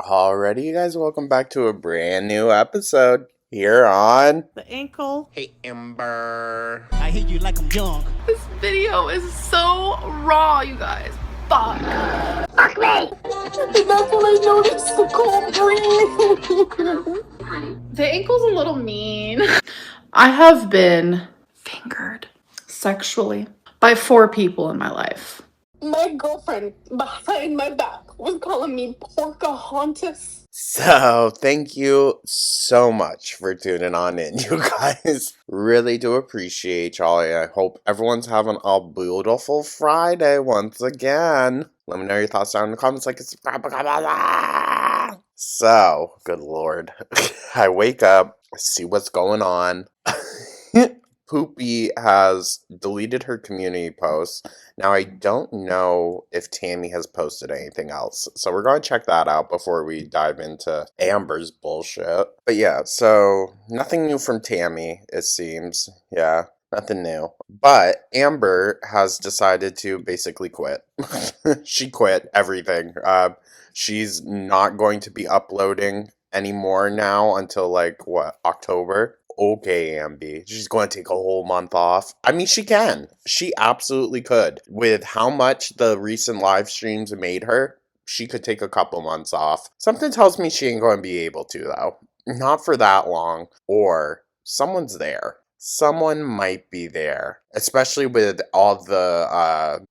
Alrighty, you guys, welcome back to a brand new episode here on The ankle. Hey Ember. I hate you like I'm young. This video is so raw, you guys. Fuck. Fuck me! And that's when I noticed the cold breeze. The ankle's a little mean. I have been fingered sexually by 4 people in my life. My girlfriend behind my back was calling me Pocahontas. So, thank you so much for tuning on in, you guys. Really do appreciate y'all. I hope everyone's having a beautiful Friday once again. Let me know your thoughts down in the comments. So, good lord. I wake up, see what's going on. Poopy has deleted her community posts. Now, I don't know if Tammy has posted anything else, so we're going to check that out before we dive into Amber's bullshit. But yeah, so nothing new from Tammy, it seems. Yeah, nothing new. But Amber has decided to basically quit. She quit everything. She's not going to be uploading anymore now until, October? Okay, Ambi. She's going to take a whole month off. I mean, she can. She absolutely could. With how much the recent live streams made her, she could take a couple months off. Something tells me she ain't going to be able to, though. Not for that long. Or someone's there. Someone might be there. Especially with all the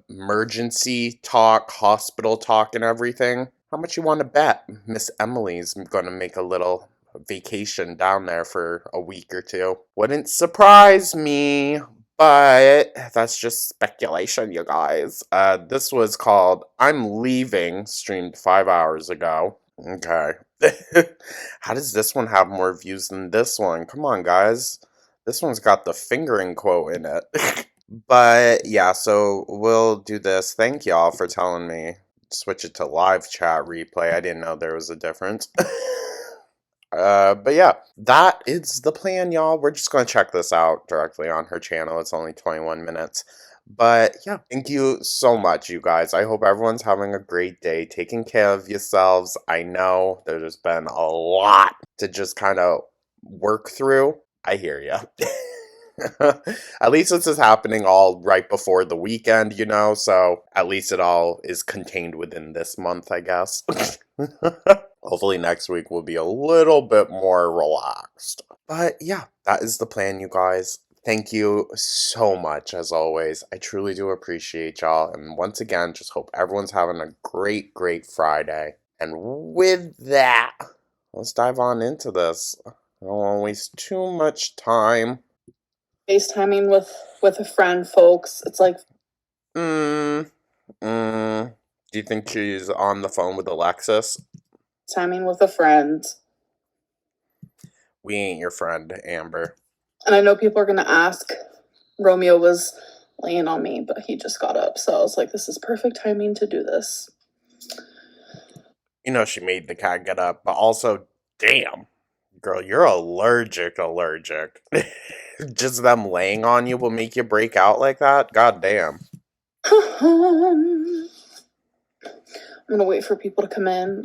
emergency talk, hospital talk, and everything. How much you want to bet Miss Emily's going to make a little vacation down there for a week or two? Wouldn't surprise me, but that's just speculation, you guys. This was called I'm Leaving, streamed 5 hours ago. Okay. How does this one have more views than this one? Come on, guys. This one's got the fingering quote in it. But yeah, so we'll do this. Thank y'all for telling me. Switch it to live chat replay. I didn't know there was a difference. But yeah, that is the plan, y'all. We're just going to check this out directly on her channel. It's only 21 minutes. But yeah, thank you so much, you guys. I hope everyone's having a great day, taking care of yourselves. I know there's been a lot to just kind of work through. I hear ya. At least this is happening all right before the weekend, so at least it all is contained within this month, I guess. Hopefully next week will be a little bit more relaxed. But yeah, that is the plan, you guys. Thank you so much, as always. I truly do appreciate y'all. And once again, just hope everyone's having a great, great Friday. And with that, let's dive on into this. I don't want to waste too much time. FaceTiming with a friend, folks. It's like... Do you think she's on the phone with Alexis? Timing with a friend. We ain't your friend, Amber. And I know people are going to ask. Romeo was laying on me, but he just got up. So I was like, this is perfect timing to do this. You know she made the cat get up, but also, damn. Girl, you're allergic. Just them laying on you will make you break out like that? God damn. I'm going to wait for people to come in.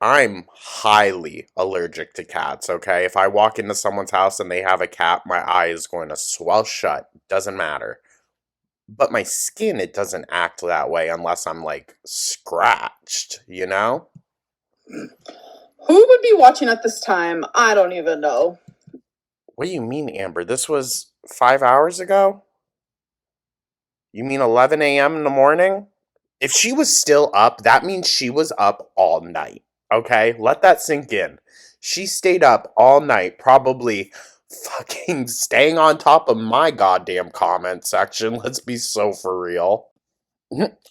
I'm highly allergic to cats, okay? If I walk into someone's house and they have a cat, my eye is going to swell shut. Doesn't matter. But my skin, it doesn't act that way unless I'm, scratched, you know? Who would be watching at this time? I don't even know. What do you mean, Amber? This was 5 hours ago? You mean 11 a.m. in the morning? If she was still up, that means she was up all night, okay? Let that sink in. She stayed up all night, probably fucking staying on top of my goddamn comment section. Let's be so for real.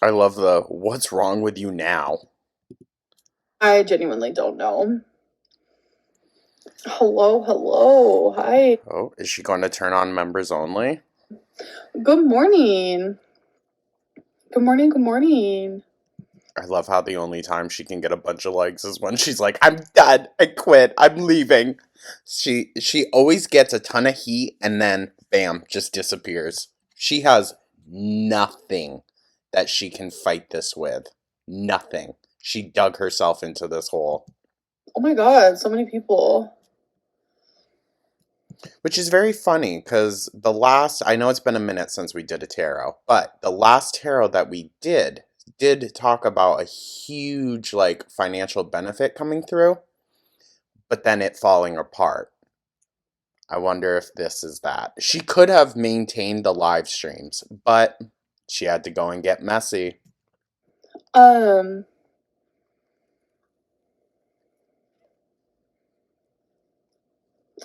I love the, what's wrong with you now? I genuinely don't know. Hello, hi. Oh, is she going to turn on members only? Good morning. Good morning. I love how the only time she can get a bunch of likes is when she's like, I'm done, I quit, I'm leaving. She always gets a ton of heat and then, bam, just disappears. She has nothing that she can fight this with. Nothing. She dug herself into this hole. Oh my god, so many people. Which is very funny, because I know it's been a minute since we did a tarot, but the last tarot that we did talk about a huge, like, financial benefit coming through, but then it falling apart. I wonder if this is that. She could have maintained the live streams, but she had to go and get messy.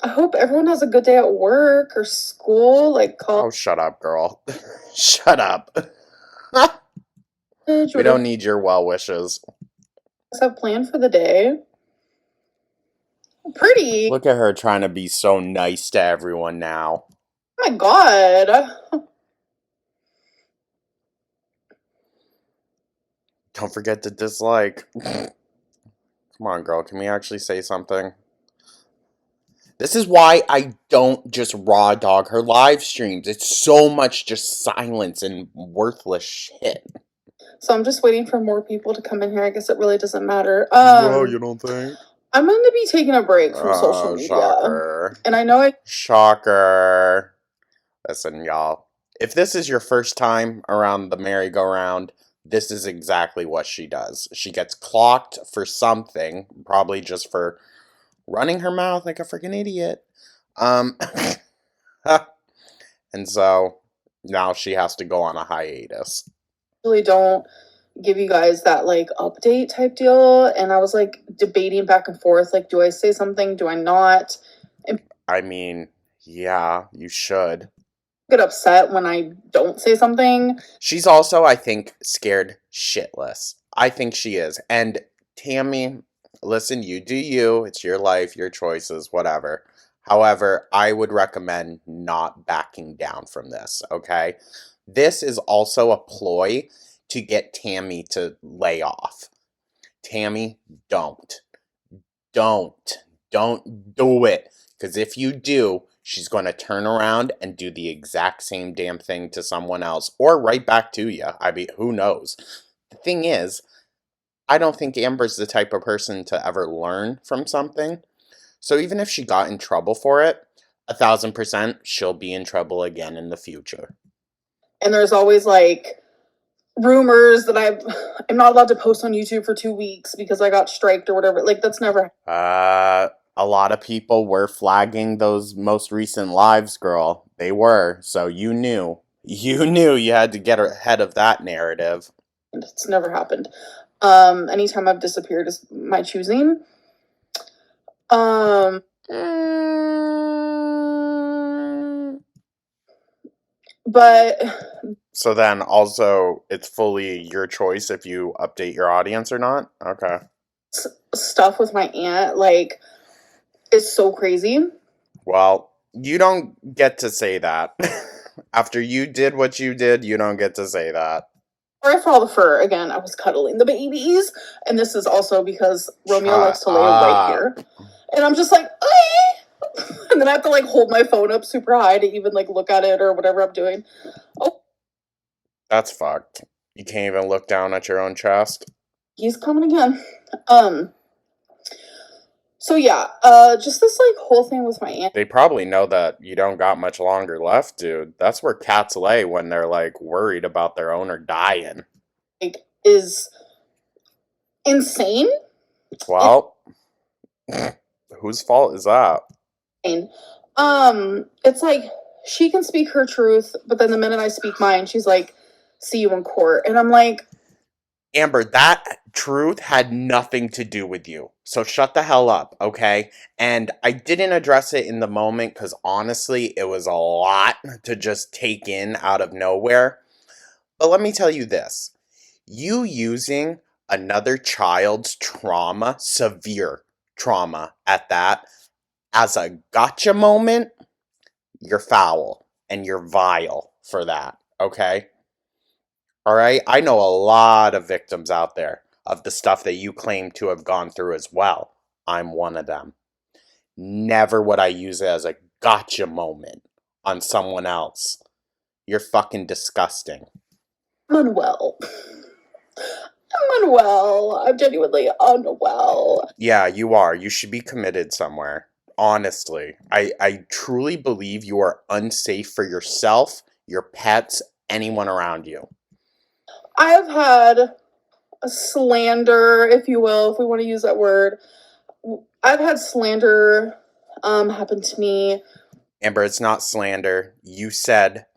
I hope everyone has a good day at work or school, like Oh, shut up, girl. Shut up. college. We don't need your well wishes. Have planned for the day. Pretty. Look at her trying to be so nice to everyone now. Oh my god. Don't forget to dislike. Come on, girl. Can we actually say something? This is why I don't just raw dog her live streams. It's so much just silence and worthless shit. So I'm just waiting for more people to come in here. I guess it really doesn't matter. No, you don't think? I'm going to be taking a break from social media. Shocker. And I know Shocker. Listen, y'all. If this is your first time around the merry-go-round, this is exactly what she does. She gets clocked for something, probably just for running her mouth like a freaking idiot. And so now she has to go on a hiatus. Really don't give you guys that like update type deal, and I was like debating back and forth, like, do I say something, do I not? I mean, yeah, you should. Get upset when I don't say something. She's also, I think, scared shitless. I think she is. And Tammy, listen, you do you. It's your life, your choices, whatever. However, I would recommend not backing down from this, okay? This is also a ploy to get Tammy to lay off. Tammy, don't. Don't do it. Because if you do, she's going to turn around and do the exact same damn thing to someone else. Or right back to you. I mean, who knows? The thing is, I don't think Amber's the type of person to ever learn from something. So even if she got in trouble for it, 1,000% she'll be in trouble again in the future. And there's always like rumors that I'm not allowed to post on YouTube for 2 weeks because I got striked or whatever. Like, that's never. A lot of people were flagging those most recent lives, girl. They were. So you knew. You had to get ahead of that narrative. It's never happened. Anytime I've disappeared is my choosing. But so then also it's fully your choice if you update your audience or not? Okay. Stuff with my aunt, like, is so crazy. Well, you don't get to say that. After you did what you did, you don't get to say that. Sorry for all the fur. Again, I was cuddling the babies. And this is also because Romeo likes to lay right here. And I'm just like, and then I have to like hold my phone up super high to even like look at it or whatever I'm doing. Oh, that's fucked. You can't even look down at your own chest. He's coming again. So yeah, just this like whole thing with my aunt. They probably know that you don't got much longer left, dude. That's where cats lay when they're like worried about their owner dying. Like, is insane. Well, whose fault is that? It's like she can speak her truth, but then the minute I speak mine, she's like, "See you in court," and I'm like, Amber, that truth had nothing to do with you. So shut the hell up, okay? And I didn't address it in the moment because honestly, it was a lot to just take in out of nowhere. But let me tell you this. You using another child's trauma, severe trauma at that, as a gotcha moment, you're foul and you're vile for that, okay? All right? I know a lot of victims out there of the stuff that you claim to have gone through as well. I'm one of them. Never would I use it as a gotcha moment on someone else. You're fucking disgusting. Unwell. I'm unwell. I'm genuinely unwell. Yeah, you are. You should be committed somewhere. Honestly. I truly believe you are unsafe for yourself, your pets, anyone around you. I've had a slander, if you will, if we want to use that word. I've had slander happen to me. Amber, it's not slander. You said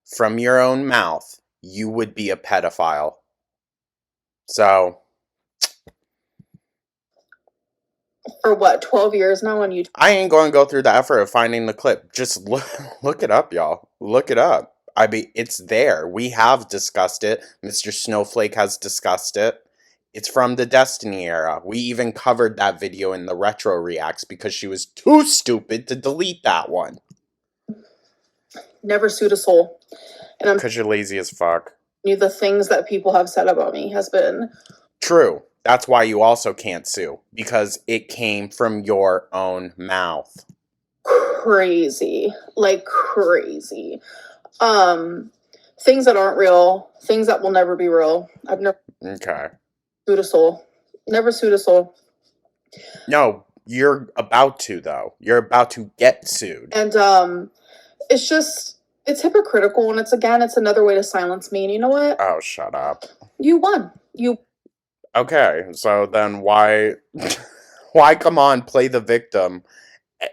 from your own mouth you would be a pedophile. So, For what, 12 years now on YouTube? I ain't going to go through the effort of finding the clip. Just look it up, y'all. Look it up. I mean, it's there. We have discussed it. Mr. Snowflake has discussed it. It's from the Destiny era. We even covered that video in the Retro Reacts because she was too stupid to delete that one. Never sued a soul. And I'm Because you're lazy as fuck. the things that people have said about me has been true. That's why you also can't sue. Because it came from your own mouth. Crazy. Like crazy. Things that aren't real. Things that will never be real. I've never sued a soul. Never sued a soul. No, you're about to, though. You're about to get sued. And it's just, it's hypocritical, and it's another way to silence me. And you know what? Oh, shut up. You won. You. Okay, so then why why come on play the victim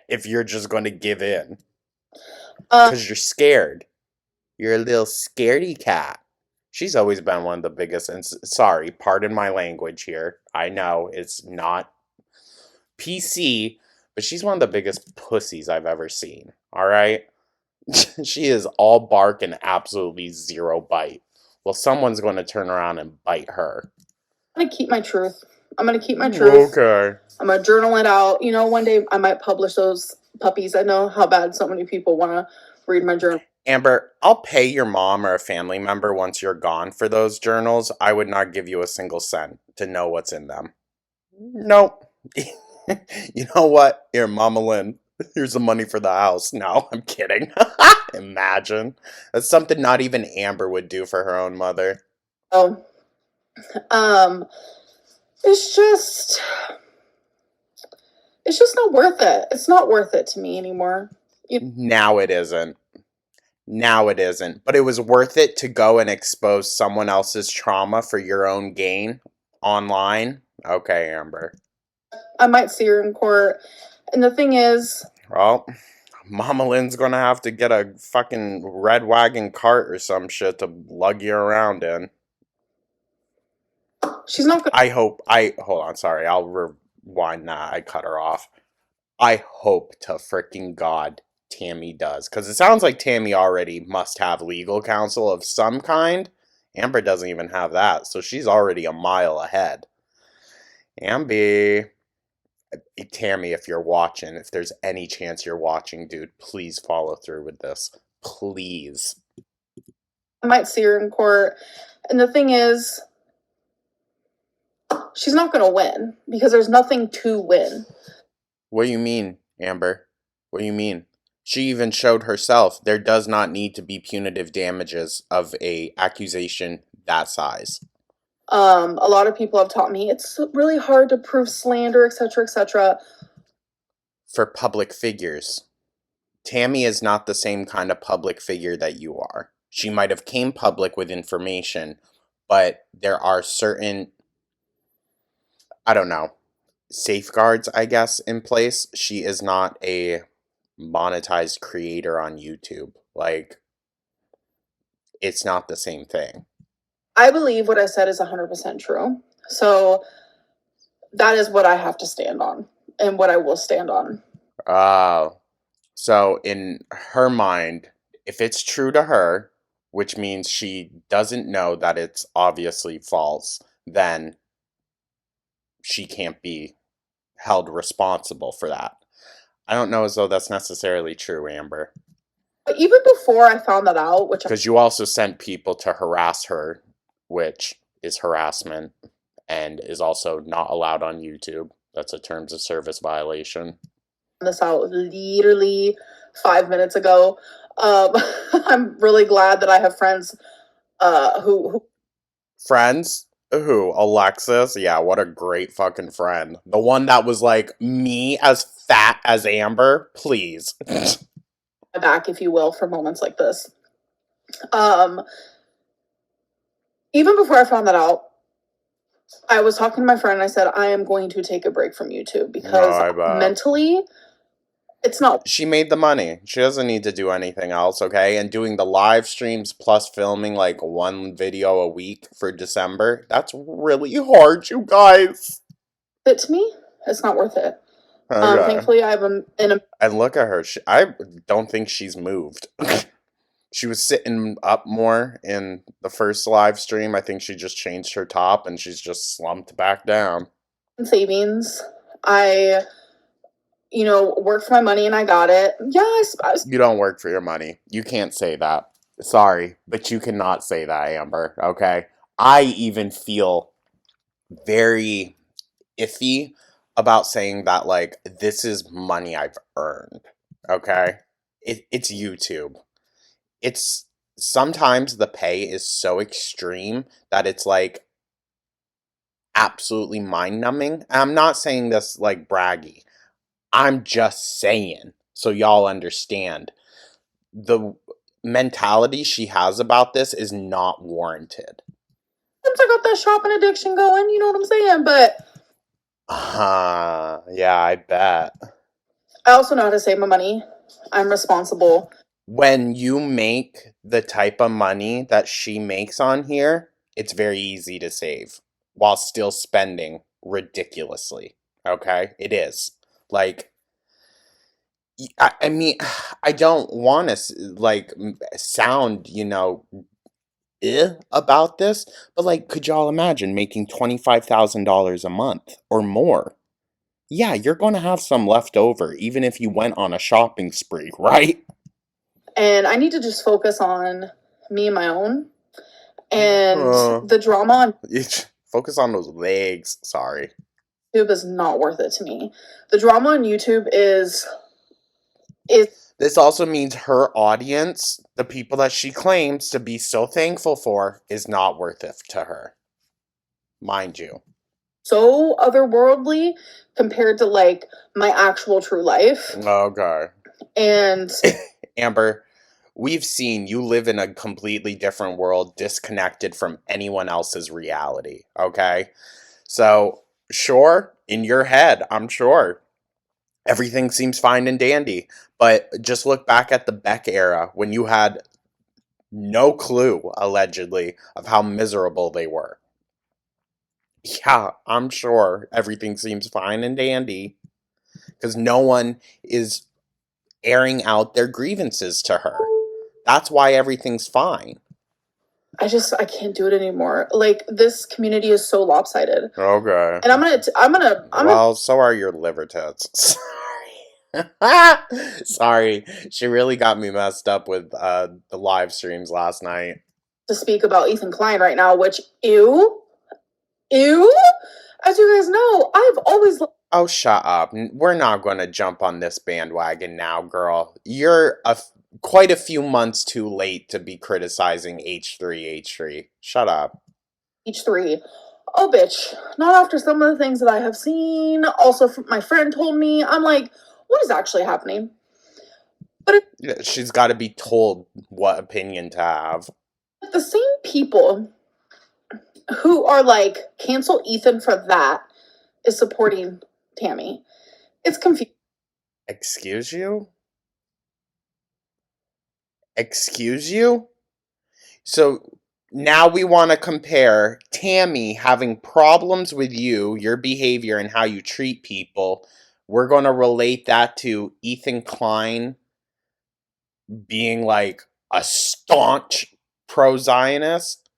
if you're just going to give in? Because you're scared. You're a little scaredy cat. She's always been one of the biggest, and sorry, pardon my language here. I know it's not PC, but she's one of the biggest pussies I've ever seen. Alright? She is all bark and absolutely zero bite. Well, someone's going to turn around and bite her. I'm going to keep my truth. I'm going to keep my truth. Okay. I'm going to journal it out. You know, one day I might publish those puppies. I know how bad so many people want to read my journal. Amber, I'll pay your mom or a family member once you're gone for those journals. I would not give you a single cent to know what's in them. Nope. You know what? Here, Mama Lynn, here's the money for the house. No, I'm kidding. Imagine. That's something not even Amber would do for her own mother. Oh. It's just not worth it. It's not worth it to me anymore. Now it isn't. Now it isn't. But it was worth it to go and expose someone else's trauma for your own gain online. Okay, Amber. I might see her in court. And the thing is... Well, Mama Lynn's gonna have to get a fucking red wagon cart or some shit to lug you around in. She's not gonna... Hold on, sorry. I'll rewind that. I cut her off. I hope to freaking God Tammy does. Because it sounds like Tammy already must have legal counsel of some kind. Amber doesn't even have that. So she's already a mile ahead. Amber. Tammy, if you're watching, if there's any chance you're watching, dude, please follow through with this. Please. I might see her in court. And the thing is... she's not going to win. Because there's nothing to win. What do you mean, Amber? What do you mean? She even showed herself there does not need to be punitive damages of a accusation that size. A lot of people have taught me it's really hard to prove slander, etc., etc. For public figures. Tammy is not the same kind of public figure that you are. She might have came public with information, but there are certain, I don't know, safeguards, I guess, in place. She is not a monetized creator on YouTube. Like, it's not the same thing. I believe what I said is 100% true. So that is what I have to stand on and what I will stand on. So in her mind, if it's true to her, which means she doesn't know that it's obviously false, then she can't be held responsible for that. I don't know as though that's necessarily true, Amber. But even before I found that out, because you also sent people to harass her, which is harassment and is also not allowed on YouTube. That's a terms of service violation. This out literally 5 minutes ago. I'm really glad that I have friends who... Friends? Who? Alexis? Yeah, what a great fucking friend. The one that was like me as fat as Amber? Please. My back, if you will, for moments like this. Um, Even before I found that out, I was talking to my friend and I said, I am going to take a break from YouTube because mentally, it's not. She made the money. She doesn't need to do anything else, okay? And doing the live streams plus filming like one video a week for December, that's really hard, you guys. But to me, it's not worth it. Okay. Thankfully, I have And look at her. I don't think she's moved. She was sitting up more in the first live stream. I think she just changed her top and she's just slumped back down. Savings. I worked for my money and I got it. Yeah, You don't work for your money. You can't say that. Sorry, but you cannot say that, Amber, okay? I even feel very iffy about saying that, like, this is money I've earned, okay? It's YouTube. It's sometimes the pay is so extreme that it's like absolutely mind numbing. I'm not saying this like braggy. I'm just saying so y'all understand. The mentality she has about this is not warranted. I got that shopping addiction going, you know what I'm saying? But yeah, I bet. I also know how to save my money. I'm responsible. When you make the type of money that she makes on here, it's very easy to save while still spending ridiculously. Okay? It is. Like, I mean, I don't want to, like, sound, about this, but, like, could y'all imagine making $25,000 a month or more? Yeah, you're going to have some left over, even if you went on a shopping spree, right? And I need to just focus on me and my own. And the drama on focus on those legs. Sorry. YouTube is not worth it to me. The drama on YouTube is this also means her audience, the people that she claims to be so thankful for, is not worth it to her. Mind you. So otherworldly compared to like my actual true life. Okay. And Amber, we've seen you live in a completely different world, disconnected from anyone else's reality, okay? So, sure, in your head, I'm sure, everything seems fine and dandy. But just look back at the Beck era when you had no clue, allegedly, of how miserable they were. Yeah, I'm sure everything seems fine and dandy. Because no one is airing out their grievances to her. That's why everything's fine. I can't do it anymore. Like, this community is so lopsided. Okay. And well, so are your liver tits. Sorry. She really got me messed up with the live streams last night. To speak about Ethan Klein right now, which, ew. As you guys know, I've always... Oh, shut up. We're not going to jump on this bandwagon now, girl. You're quite a few months too late to be criticizing H3. Shut up. H3. Oh, bitch. Not after some of the things that I have seen. Also, my friend told me. I'm like, what is actually happening? But she's got to be told what opinion to have. The same people who are like, cancel Ethan for that is supporting Tammy. It's confusing. Excuse you? Excuse you? So now we want to compare Tammy having problems with you, your behavior, and how you treat people. We're going to relate that to Ethan Klein being like a staunch pro-Zionist.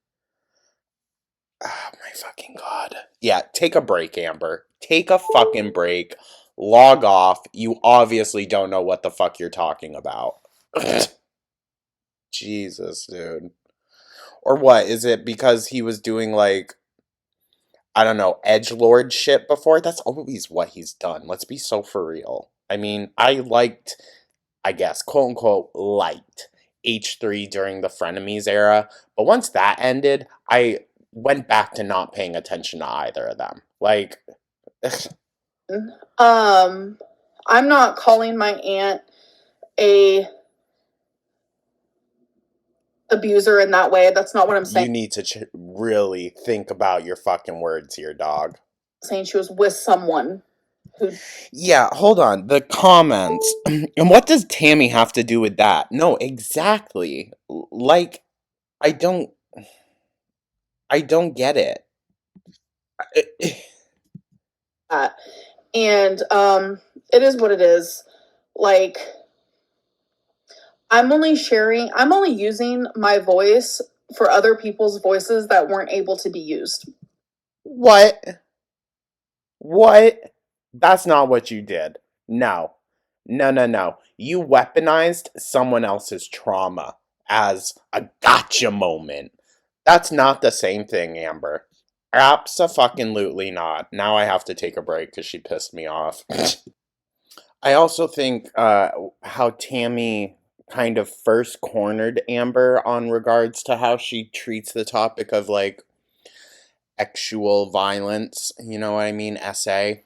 Oh my fucking God. Yeah, take a break, Amber. Take a fucking break. Log off. You obviously don't know what the fuck you're talking about. Jesus, dude. Or what? Is it because he was doing like, I don't know, edgelord shit before? That's always what he's done. Let's be so for real. I mean, I liked, I guess, quote unquote, liked H3 during the Frenemies era. But once that ended, I went back to not paying attention to either of them. Like, I'm not calling my aunt a abuser in that way. That's not what I'm saying. You need to really think about your fucking words here, dog. Saying she was with someone who... Yeah, hold on. The comments. And what does Tammy have to do with that? No, exactly. Like, I don't get it. And it is what it is. Like, I'm only using my voice for other people's voices that weren't able to be used. What? That's not what you did. No. No. You weaponized someone else's trauma as a gotcha moment. That's not the same thing, Amber. Abso-fucking-lutely not. Now I have to take a break because she pissed me off. I also think how Tammy kind of first cornered Amber on regards to how she treats the topic of, like, sexual violence, you know what I mean, essay,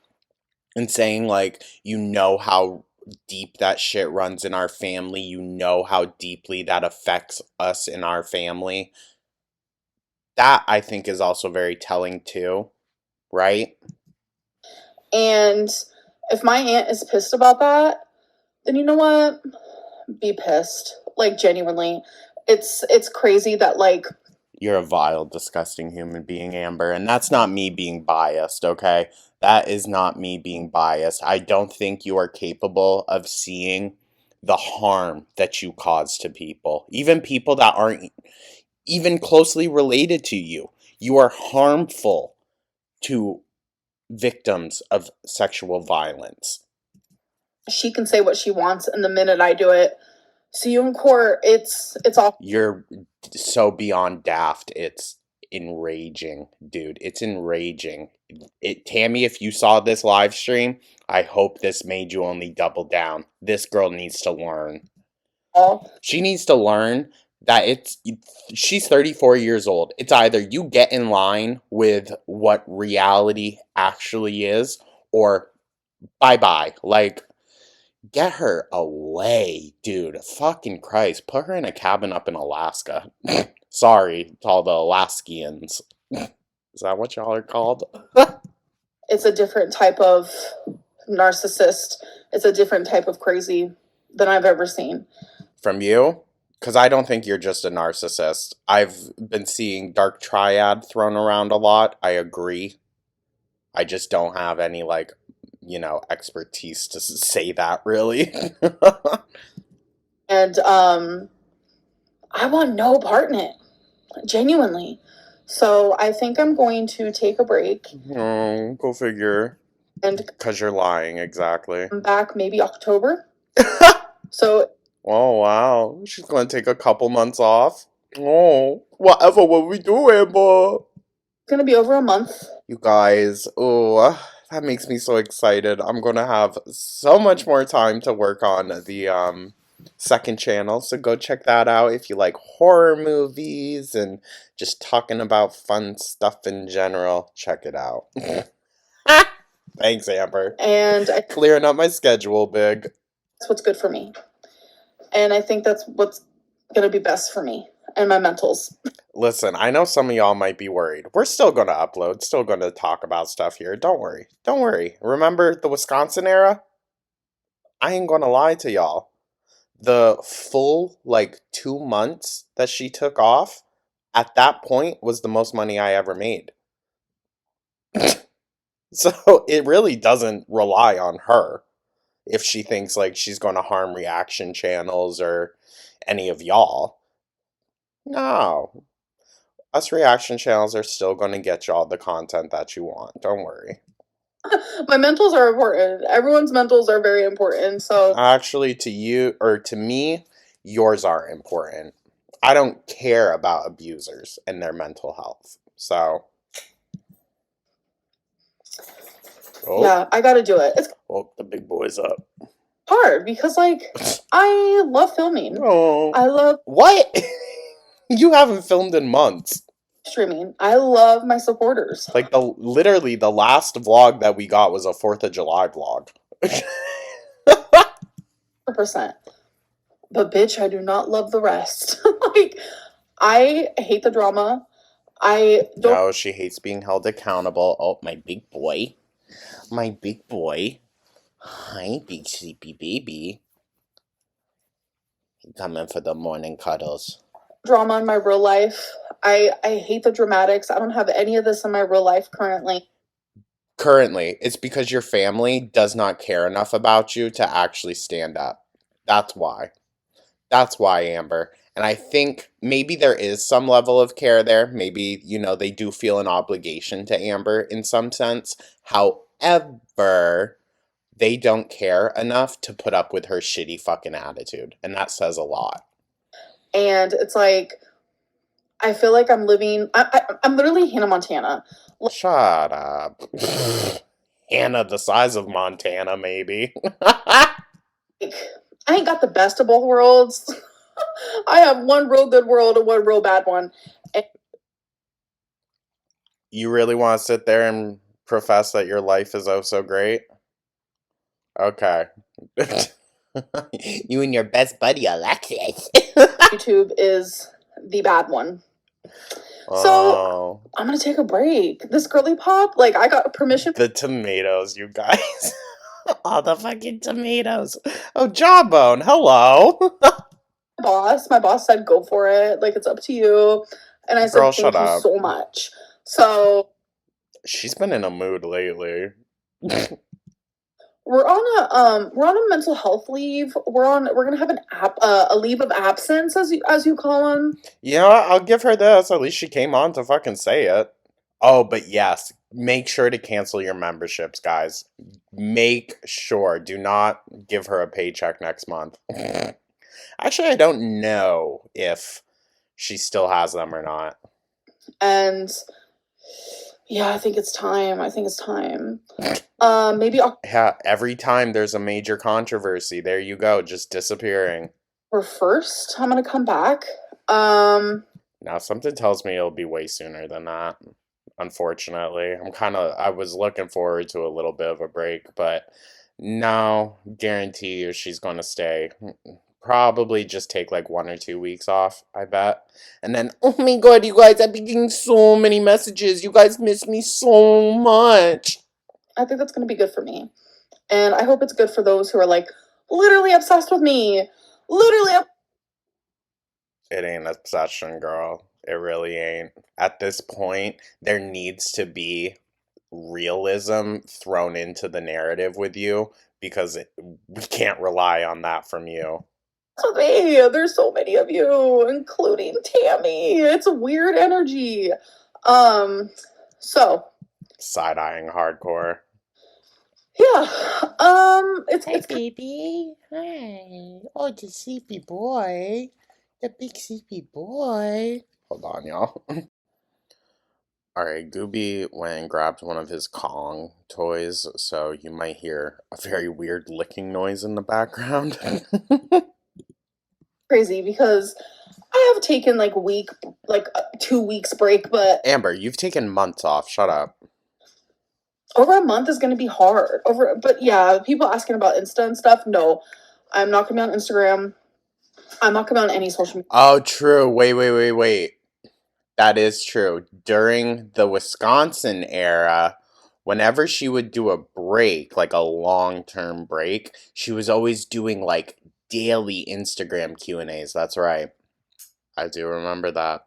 and saying, like, you know how deep that shit runs in our family, you know how deeply that affects us in our family. That, I think, is also very telling, too, right? And if my aunt is pissed about that, then you know what? Be pissed. Like, genuinely. It's crazy that, like... You're a vile, disgusting human being, Amber, and that's not me being biased, okay? That is not me being biased. I don't think you are capable of seeing the harm that you cause to people. Even people that aren't even closely related to you. You are harmful to victims of sexual violence. She can say what she wants, and the minute I do it, see you in court, it's all... You're so beyond daft. It's enraging, dude. It's enraging. Tammy, if you saw this live stream, I hope this made you only double down. This girl needs to learn. She needs to learn that she's 34 years old. It's either you get in line with what reality actually is, or bye-bye. Like, get her away, dude. Fucking Christ. Put her in a cabin up in Alaska. Sorry to all the Alaskians. Is that what y'all are called? It's a different type of narcissist. It's a different type of crazy than I've ever seen. From you? Because I don't think you're just a narcissist. I've been seeing dark triad thrown around a lot. I agree. I just don't have any, like, expertise to say that, really. And I want no part in it. Genuinely. So I think I'm going to take a break. Oh, go figure. And because you're lying, exactly. I'm back maybe October. So... Oh, wow. She's going to take a couple months off. Oh, whatever will we do, Amber? It's going to be over a month. You guys, oh, that makes me so excited. I'm going to have so much more time to work on the second channel. So go check that out if you like horror movies and just talking about fun stuff in general. Check it out. Thanks, Amber. And clearing up my schedule, big. That's what's good for me. And I think that's what's going to be best for me and my mentals. Listen, I know some of y'all might be worried. We're still going to upload, still going to talk about stuff here. Don't worry. Don't worry. Remember the Wisconsin era? I ain't going to lie to y'all. The full, 2 months that she took off, at that point, was the most money I ever made. So it really doesn't rely on her if she thinks she's going to harm reaction channels or any of y'all. No. Us reaction channels are still going to get y'all the content that you want. Don't worry. My mentals are important. Everyone's mentals are very important. So actually, to you, or to me, yours are important. I don't care about abusers and their mental health. So... Oh. Yeah, I gotta do it. The big boy's up. Hard, because, I love filming. Oh. I love... What? You haven't filmed in months. streaming. I love my supporters. Like literally the last vlog that we got was a 4th of July vlog. 100%. But bitch, I do not love the rest. Like, I hate the drama. I don't. No, she hates being held accountable. Oh, my big boy. My big boy. Hi, big sleepy baby. Coming for the morning cuddles. Drama in my real life. I hate the dramatics. I don't have any of this in my real life currently. Currently, it's because your family does not care enough about you to actually stand up. That's why. That's why, Amber. And I think maybe there is some level of care there. Maybe, they do feel an obligation to Amber in some sense. However, they don't care enough to put up with her shitty fucking attitude. And that says a lot. And it's like, I feel like I'm living... I'm literally Hannah Montana. Shut up. Hannah the size of Montana, maybe. I ain't got the best of both worlds. I have one real good world and one real bad one. And you really want to sit there and profess that your life is oh so great? Okay. You and your best buddy, Alexis. YouTube is the bad one. So, I'm going to take a break. This girly pop, like, I got permission. The tomatoes, you guys. All the fucking tomatoes. Oh, Jawbone, hello. My boss said go for it. Like, it's up to you. And I said, thank you so much. So. She's been in a mood lately. We're on a mental health leave. We're gonna have a leave of absence, as you call them. Yeah, I'll give her this. At least she came on to fucking say it. Oh, but yes, make sure to cancel your memberships, guys. Make sure. Do not give her a paycheck next month. Actually, I don't know if she still has them or not. And yeah, I think it's time. Maybe I'll... Yeah, every time there's a major controversy, there you go, just disappearing. Or first, I'm gonna come back. Now, something tells me it'll be way sooner than that. Unfortunately, I was looking forward to a little bit of a break, but no, guarantee you she's going to stay. Probably just take like 1 or 2 weeks off, I bet. And then, oh my god, you guys, I've been getting so many messages. You guys miss me so much. I think that's going to be good for me. And I hope it's good for those who are like literally obsessed with me. It ain't obsession, girl. It really ain't. At this point, there needs to be realism thrown into the narrative with you because we can't rely on that from you. To me, there's so many of you, including Tammy. It's a weird energy. So side-eyeing hardcore. Yeah. Hi, baby. Hi. Oh, the sleepy boy. The big sleepy boy. Hold on, y'all. Alright, Gooby went and grabbed one of his Kong toys, so you might hear a very weird licking noise in the background. Crazy, because I have taken like 2 weeks break, but... Amber, you've taken months off. Shut up. Over a month is going to be hard. But yeah, people asking about Insta and stuff. No, I'm not going to be on Instagram. I'm not going to be on any social media. Oh, true. Wait. That is true. During the Wisconsin era, whenever she would do a break, like a long-term break, she was always doing like daily Instagram Q&As. That's right. I do remember that.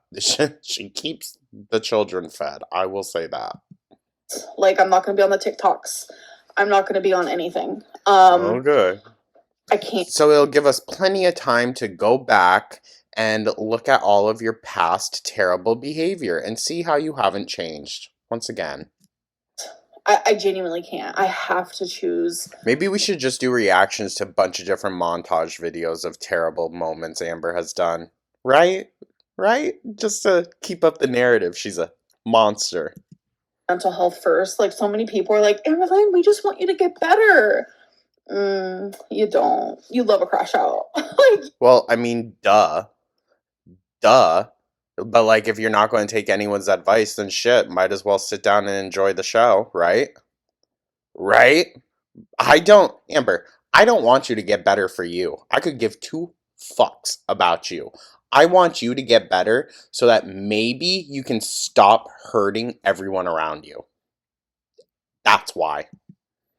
She keeps the children fed. I will say that. Like, I'm not going to be on the TikToks. I'm not going to be on anything. Okay. I can't. So it'll give us plenty of time to go back and look at all of your past terrible behavior and see how you haven't changed. Once again. I genuinely can't. I have to choose. Maybe we should just do reactions to a bunch of different montage videos of terrible moments Amber has done. Right? Just to keep up the narrative. She's a monster. Mental health first. Like, so many people are like, Amberline, we just want you to get better. You don't. You love a crash out. Well, I mean, duh. But like, if you're not going to take anyone's advice, then shit, might as well sit down and enjoy the show, right? Right? Amber, I don't want you to get better for you. I could give two fucks about you. I want you to get better so that maybe you can stop hurting everyone around you. That's why.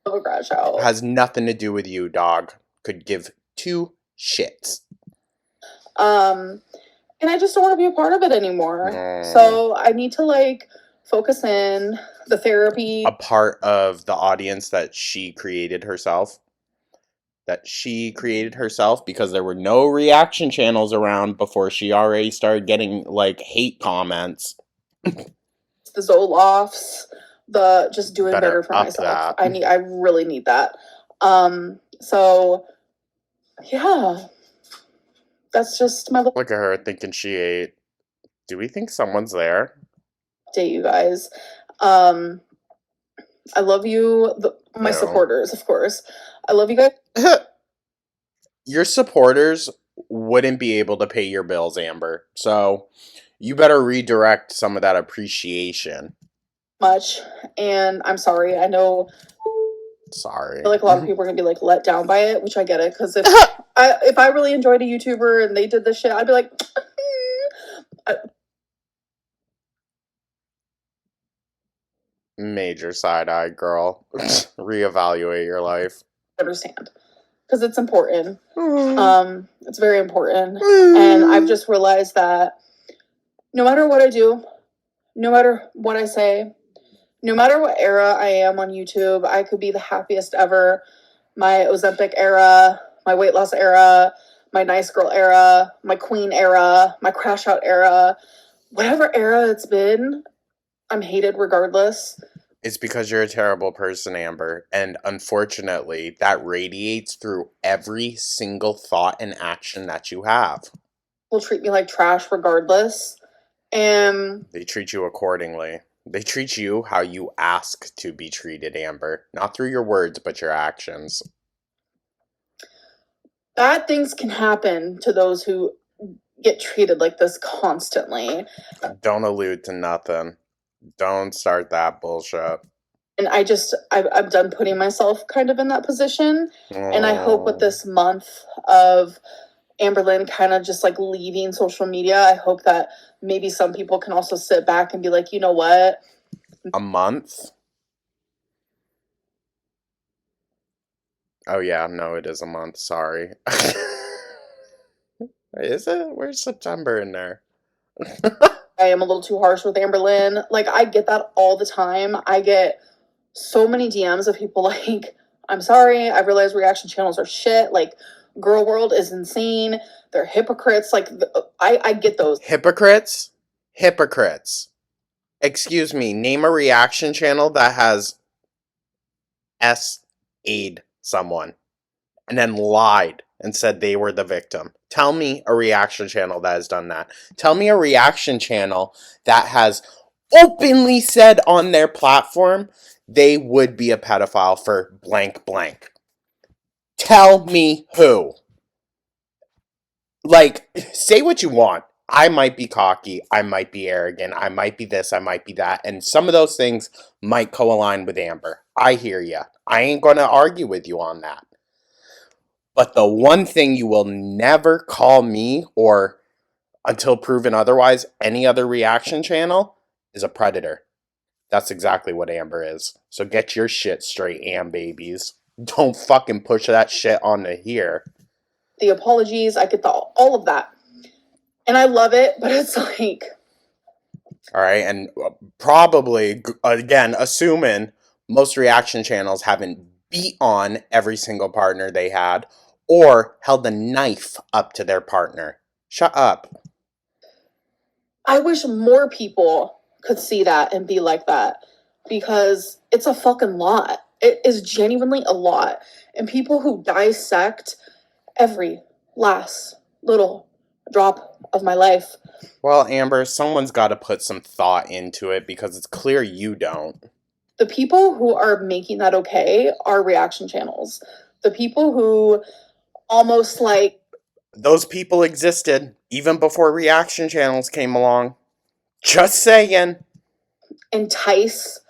Oh gosh, out. It has nothing to do with you, dog. Could give two shits. And I just don't want to be a part of it anymore. So I need to like focus in the therapy. A part of the audience that she created herself. Because there were no reaction channels around before she already started getting like hate comments. The Zolofts, the just doing better for myself. That. I really need that. So yeah. That's just my look at her thinking she ate. Do we think someone's there? Date you guys. I love you, my supporters, of course. I love you guys. Your supporters wouldn't be able to pay your bills, Amber. So you better redirect some of that appreciation. Much, and I'm sorry. I know. Sorry. I feel like a lot of people are gonna be like let down by it, which I get it. Because if I really enjoyed a YouTuber and they did this shit, I'd be like, major side eye, girl. Reevaluate your life. Understand, because it's important. It's very important, and I've just realized that no matter what I do, no matter what I say, no matter what era I am on YouTube, I could be the happiest ever. My Ozempic era, my weight loss era, my nice girl era, my queen era, my crash out era, whatever era it's been, I'm hated regardless. It's because you're a terrible person, Amber. And unfortunately, that radiates through every single thought and action that you have. People treat me like trash regardless. And they treat you accordingly. They treat you how you ask to be treated, Amber. Not through your words, but your actions. Bad things can happen to those who get treated like this constantly. Don't allude to nothing. Don't start that bullshit. And I'm done putting myself kind of in that position. And I hope with this month of Amberlynn kind of just like leaving social media, I hope that maybe some people can also sit back and be like, you know what? A month? Oh yeah, no, it is a month. Sorry. Is it? Where's September in there? I am a little too harsh with Amberlynn. Like, I get that all the time. I get so many DMs of people like, I'm sorry, I realize reaction channels are shit. Like, Girl World is insane. They're hypocrites. Like, I get those. Hypocrites? Hypocrites. Excuse me, name a reaction channel that has S-a'd someone and then lied and said they were the victim. Tell me a reaction channel that has done that. Tell me a reaction channel that has openly said on their platform they would be a pedophile for blank blank. Tell me who. Like, say what you want. I might be cocky, I might be arrogant, I might be this, I might be that, and some of those things might co-align with Amber. I hear ya. I ain't gonna argue with you on that. But the one thing you will never call me, or until proven otherwise, any other reaction channel, is a predator. That's exactly what Amber is. So get your shit straight, babies. Don't fucking push that shit onto here. The apologies, I get all of that. And I love it, but it's like... Alright, and probably, again, assuming most reaction channels haven't beat on every single partner they had, or held a knife up to their partner. Shut up. I wish more people could see that and be like that, because it's a fucking lot. It is genuinely a lot. And people who dissect every last little drop of my life. Well, Amber, someone's got to put some thought into it, because it's clear you don't. The people who are making that okay are reaction channels. The people who almost like Those people existed even before reaction channels came along. Just saying. Entice,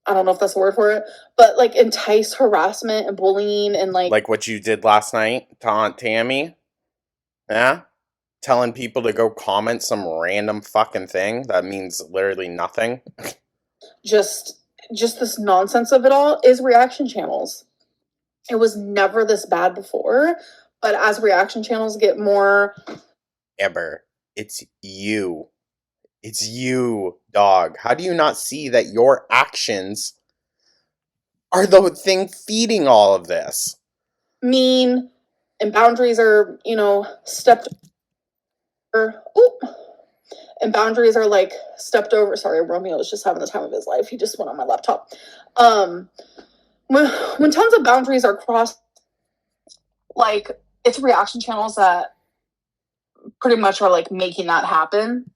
I don't know if that's the word for it, but like entice harassment and bullying and Like what you did last night to Aunt Tammy? Yeah? Telling people to go comment some random fucking thing that means literally nothing. just this nonsense of it all is reaction channels. It was never this bad before, but as reaction channels get more... Amber, it's you. It's you, dog. How do you not see that your actions are the thing feeding all of this? Mean and boundaries are, stepped over. Oop. And boundaries are like stepped over. Sorry, Romeo is just having the time of his life. He just went on my laptop. When tons of boundaries are crossed, like it's reaction channels that pretty much are like making that happen.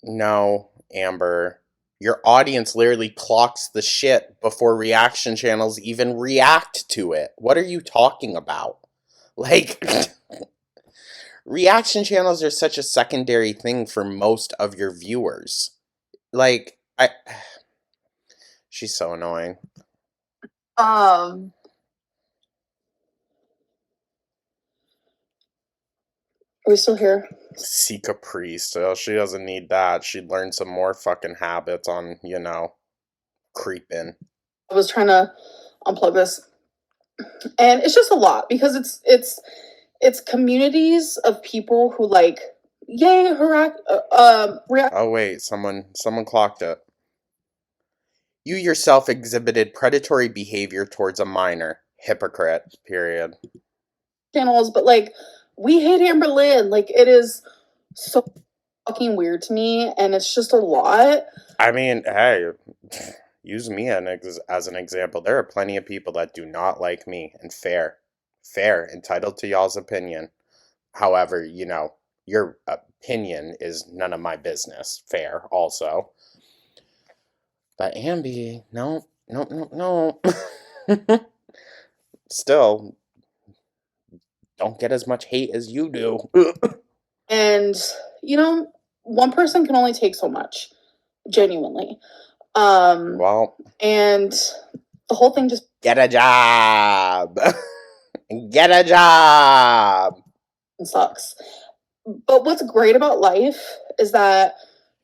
No, Amber. Your audience literally clocks the shit before reaction channels even react to it. What are you talking about? Like, reaction channels are such a secondary thing for most of your viewers. Like, she's so annoying. Are we still here? Seek a priest. Well, she doesn't need that. She'd learn some more fucking habits on, creeping. I was trying to unplug this, and it's just a lot because it's communities of people who like yay react. Oh wait, someone clocked it. You yourself exhibited predatory behavior towards a minor. Hypocrite. Period. Channels, but like we hate Amber Lynn. Like it is so fucking weird to me, and it's just a lot. I mean, hey, use me as an example. There are plenty of people that do not like me, and fair, entitled to y'all's opinion. However, your opinion is none of my business. Fair, also. But Ambi, no. Still, don't get as much hate as you do. And one person can only take so much, genuinely. Well, and the whole thing just... get a job. Get a job. sucks. But what's great about life is that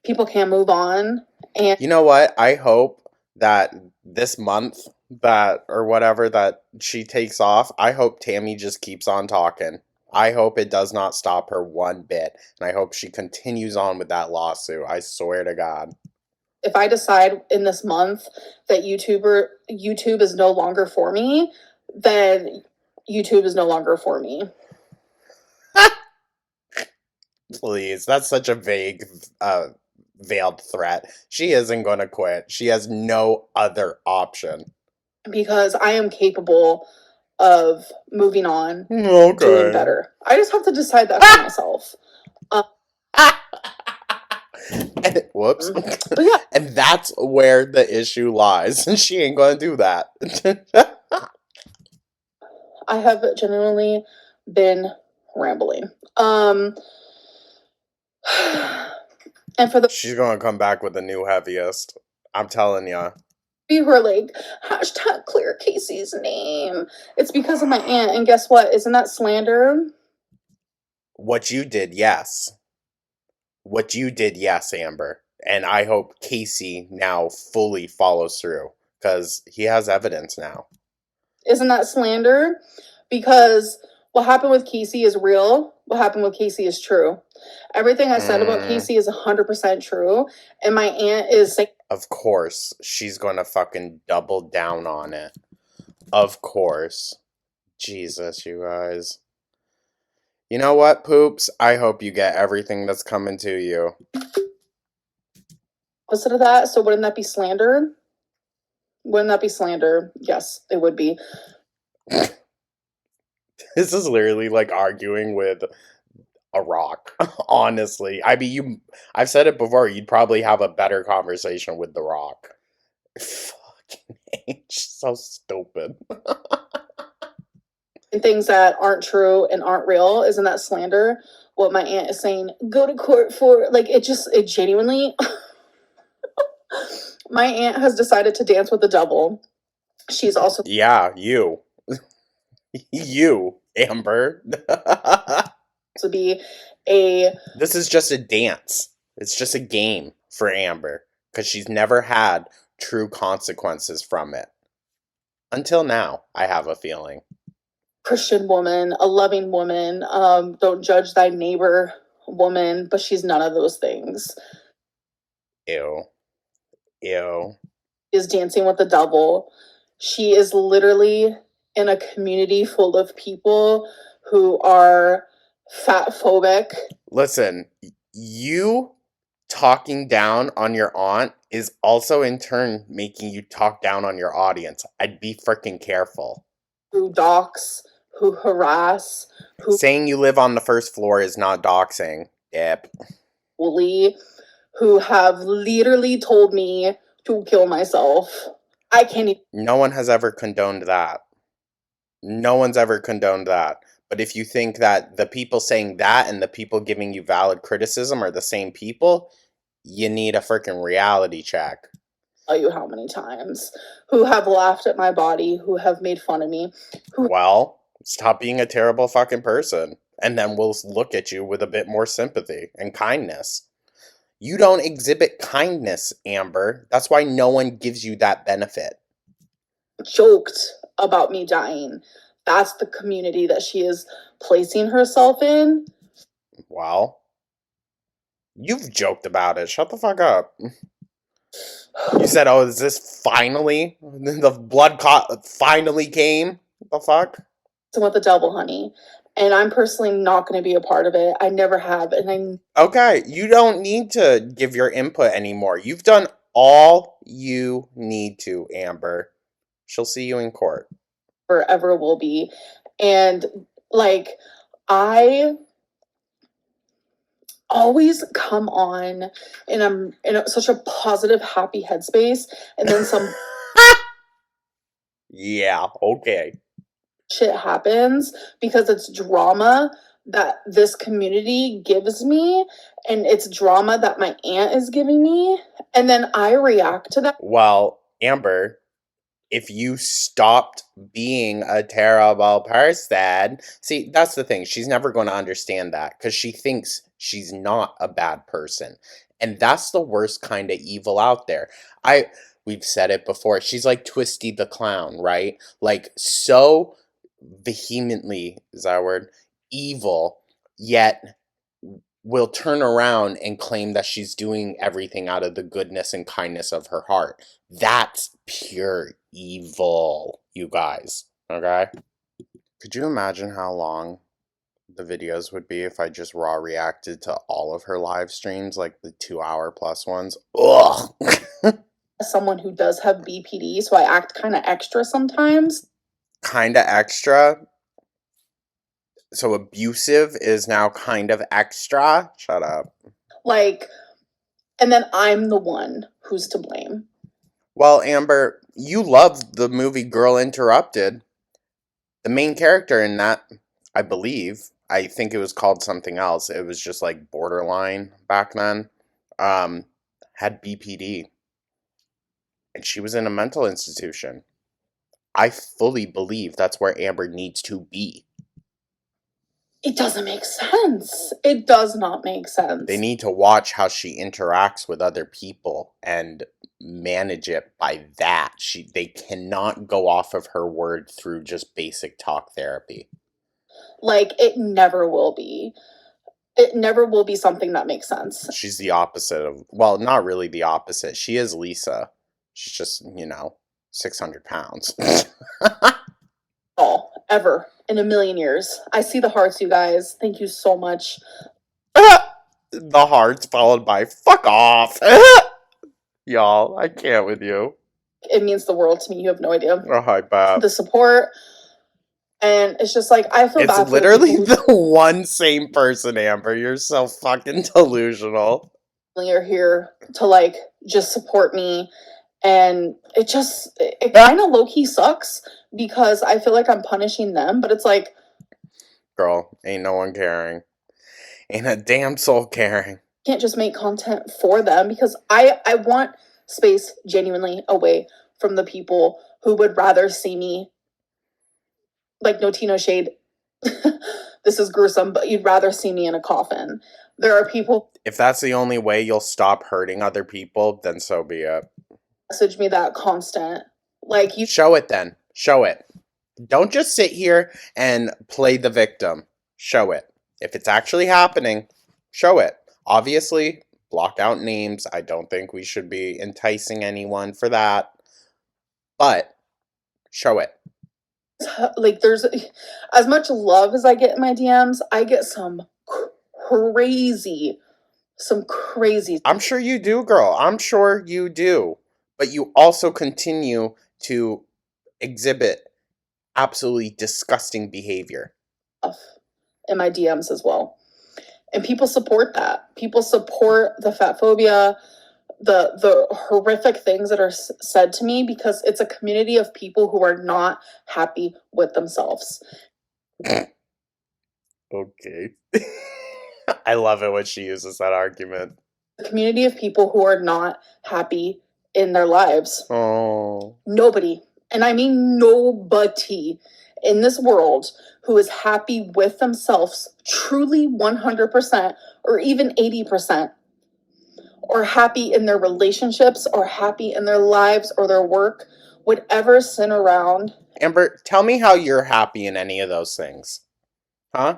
people can move on. And you know what? I hope that this month or whatever that she takes off, I hope Tammy just keeps on talking. I hope it does not stop her one bit. And I hope she continues on with that lawsuit. I swear to God. If I decide in this month that YouTube is no longer for me, then YouTube is no longer for me. Please, that's such a vague, veiled threat. She isn't going to quit. She has no other option. Because I am capable of moving on, okay, doing better. I just have to decide that for myself. Whoops. But yeah. And that's where the issue lies. She ain't gonna do that. I have genuinely been rambling. And for the... she's gonna come back with the new heaviest. I'm telling ya. You were like, hashtag clear Casey's name. It's because of my aunt. And guess what? Isn't that slander? What you did, yes. What you did, yes, Amber. And I hope Casey now fully follows through. Because he has evidence now. Isn't that slander? Because what happened with Casey is real. What happened with Casey is true. Everything I said about Casey is 100% true. And my aunt is saying... Of course. She's going to fucking double down on it. Of course. Jesus, you guys. You know what, Poops? I hope you get everything that's coming to you. Opposite of that, so wouldn't that be slander? Wouldn't that be slander? Yes, it would be. This is literally like arguing with a rock, honestly. I mean, I've said it before, you'd probably have a better conversation with the rock. Fucking H, so stupid. things that aren't true and aren't real. Isn't that slander? What my aunt is saying, go to court for, like, it genuinely, my aunt has decided to dance with the devil. She's also, yeah, you. You, Amber. to be a, This is just a dance. It's just a game for Amber because she's never had true consequences from it. Until now, I have a feeling. Christian woman, a loving woman, don't judge thy neighbor woman, but she's none of those things. Ew. Ew. Is dancing with the devil. She is literally in a community full of people who are fat phobic. Listen, you talking down on your aunt is also in turn making you talk down on your audience. I'd be freaking careful. Who dox, who harass, who saying you live on the first floor is not doxing. Yep. bully, who have literally told me to kill myself. I can't even. No one has ever condoned that. No one's ever condoned that. But if you think that the people saying that and the people giving you valid criticism are the same people, you need a freaking reality check. Tell you how many times, who have laughed at my body, who have made fun of me. Well, stop being a terrible fucking person, and then we'll look at you with a bit more sympathy and kindness. You don't exhibit kindness, Amber. That's why no one gives you that benefit. Joked about me dying. That's the community that she is placing herself in. Well, you've joked about it. Shut the fuck up. You said, oh, is this finally? The blood finally came? What the fuck? With the devil, honey. And I'm personally not going to be a part of it. I never have. And okay, you don't need to give your input anymore. You've done all you need to, Amber. She'll see you in court. Forever will be. And, like, I always come on and I'm in such a positive, happy headspace. And then some yeah, okay. shit happens because it's drama that this community gives me, and it's drama that my aunt is giving me, and then I react to that. Well, Amber, if you stopped being a terrible person, see, that's the thing. She's never going to understand that because she thinks she's not a bad person. And that's the worst kind of evil out there. We've said it before. She's like Twisty the Clown, right? Like so vehemently, is that a word? Evil, yet will turn around and claim that she's doing everything out of the goodness and kindness of her heart. That's pure evil, you guys. Okay? Could you imagine how long the videos would be if I just raw reacted to all of her live streams, like the 2-hour plus ones? Ugh! Someone who does have BPD, so I act kind of extra sometimes. Kind of extra? So abusive is now kind of extra? Shut up. Like, and then I'm the one who's to blame. Well, Amber, you loved the movie Girl Interrupted. The main character in that, I believe, I think it was called something else. It was just like borderline back then. Had BPD. And she was in a mental institution. I fully believe that's where Amber needs to be. It doesn't make sense. It does not make sense. They need to watch how she interacts with other people and manage it by that. They cannot go off of her word through just basic talk therapy. Like, it never will be. It never will be something that makes sense. She's the opposite of, well, not really the opposite. She is Lisa. She's just, 600 pounds. All, ever, in a million years. I see the hearts, you guys. Thank you so much. The hearts followed by, fuck off. Y'all, I can't with you. It means the world to me. You have no idea. Oh, hi, Bab. The support. And it's just like, I feel bad. It's literally the one same person, Amber. You're so fucking delusional. You're here to, like, just support me. And it kind of low-key sucks because I feel like I'm punishing them, but it's like, girl, ain't no one caring. Ain't a damn soul caring. Can't just make content for them, because I want space genuinely away from the people who would rather see me, like, no tea, no shade. This is gruesome, but you'd rather see me in a coffin. There are people. If that's the only way you'll stop hurting other people, then so be it. Message me that constant. Like, you show it then. Show it. Don't just sit here and play the victim. Show it. If it's actually happening, show it. Obviously, block out names. I don't think we should be enticing anyone for that. But show it. Like, there's as much love as I get in my DMs, I get some crazy. I'm sure you do, girl. I'm sure you do. But you also continue to exhibit absolutely disgusting behavior in my DMs as well. And people support that. People support the fat phobia, the horrific things that are said to me, because it's a community of people who are not happy with themselves. Okay. I love it when she uses that argument. A community of people who are not happy in their lives. Oh. Nobody, and I mean nobody in this world who is happy with themselves, truly 100%, or even 80%, or happy in their relationships, or happy in their lives, or their work, would ever sit around. Amber, tell me how you're happy in any of those things. Huh?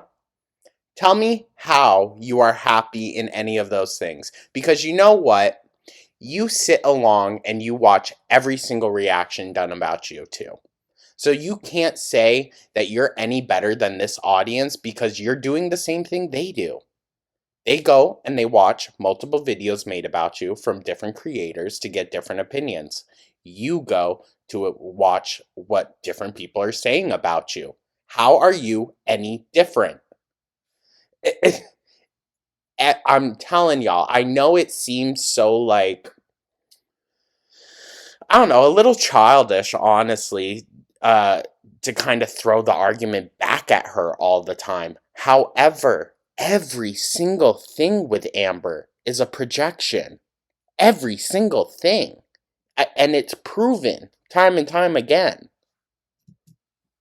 Tell me how you are happy in any of those things. Because you know what? You sit along and you watch every single reaction done about you too. So you can't say that you're any better than this audience because you're doing the same thing they do. They go and they watch multiple videos made about you from different creators to get different opinions. You go to watch what different people are saying about you. How are you any different? I'm telling y'all, I know it seems so like, I don't know, a little childish, honestly, to kind of throw the argument back at her all the time. However, every single thing with Amber is a projection. Every single thing. And it's proven time and time again.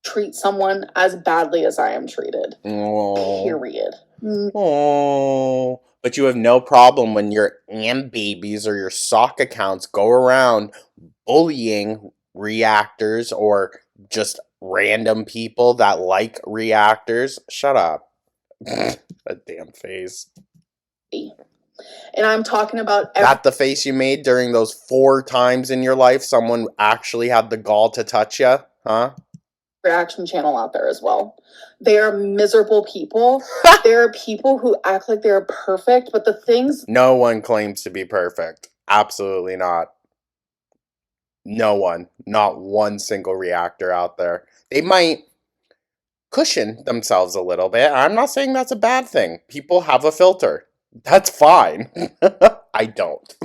Treat someone as badly as I am treated. Oh. Period. Oh. But you have no problem when your babies or your sock accounts go around bullying reactors or just random people that like reactors. Shut up. That damn face. And I'm talking about that the face you made during those 4 times in your life someone actually had the gall to touch you, huh? Reaction channel out there as well. They are miserable people. There are people who act like they're perfect, but the things... No one claims to be perfect. Absolutely not. No one. Not one single reactor out there. They might cushion themselves a little bit. I'm not saying that's a bad thing. People have a filter. That's fine. I don't.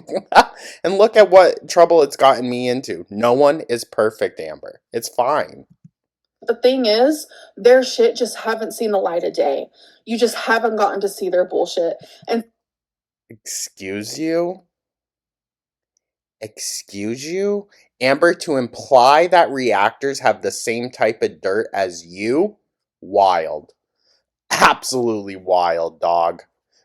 And look at what trouble it's gotten me into. No one is perfect, Amber. It's fine. The thing is, their shit just haven't seen the light of day. You just haven't gotten to see their bullshit. And excuse you? Excuse you? Amber, to imply that reactors have the same type of dirt as you? Wild. Absolutely wild, dog.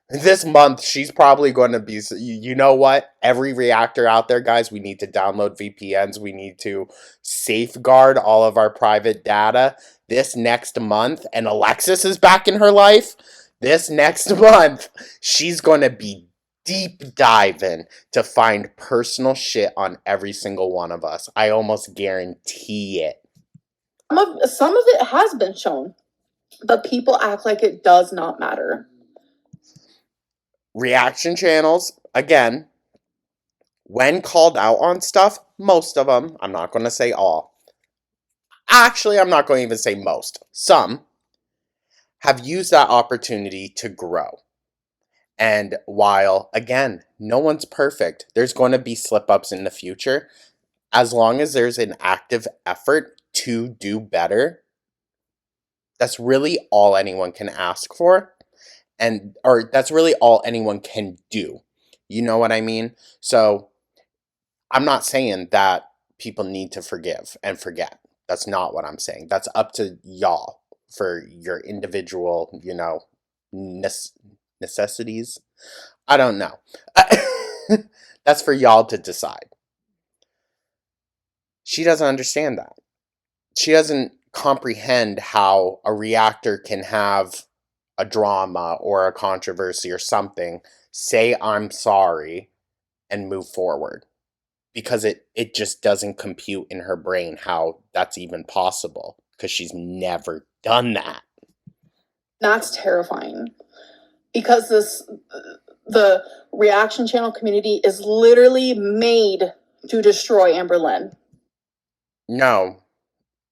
This month, she's probably going to be... You know what? Every reactor out there, guys, we need to download VPNs. We need to safeguard all of our private data. This next month, and Alexis is back in her life. This next month, she's going to be deep diving to find personal shit on every single one of us. I almost guarantee it. Some of it has been shown, but people act like it does not matter. Reaction channels, again, when called out on stuff, most of them, I'm not going to say all. Actually, I'm not going to even say most. Some have used that opportunity to grow. And while, again, no one's perfect, there's going to be slip-ups in the future. As long as there's an active effort to do better, that's really all anyone can ask for. Or that's really all anyone can do. You know what I mean? So I'm not saying that people need to forgive and forget. That's not what I'm saying. That's up to y'all for your individual, necessities. I don't know. That's for y'all to decide. She doesn't understand that. She doesn't comprehend how a reactor can have a drama or a controversy or something, say I'm sorry, and move forward. Because it just doesn't compute in her brain how that's even possible. Because she's never done that. That's terrifying. Because the reaction channel community is literally made to destroy Amber Lynn. No.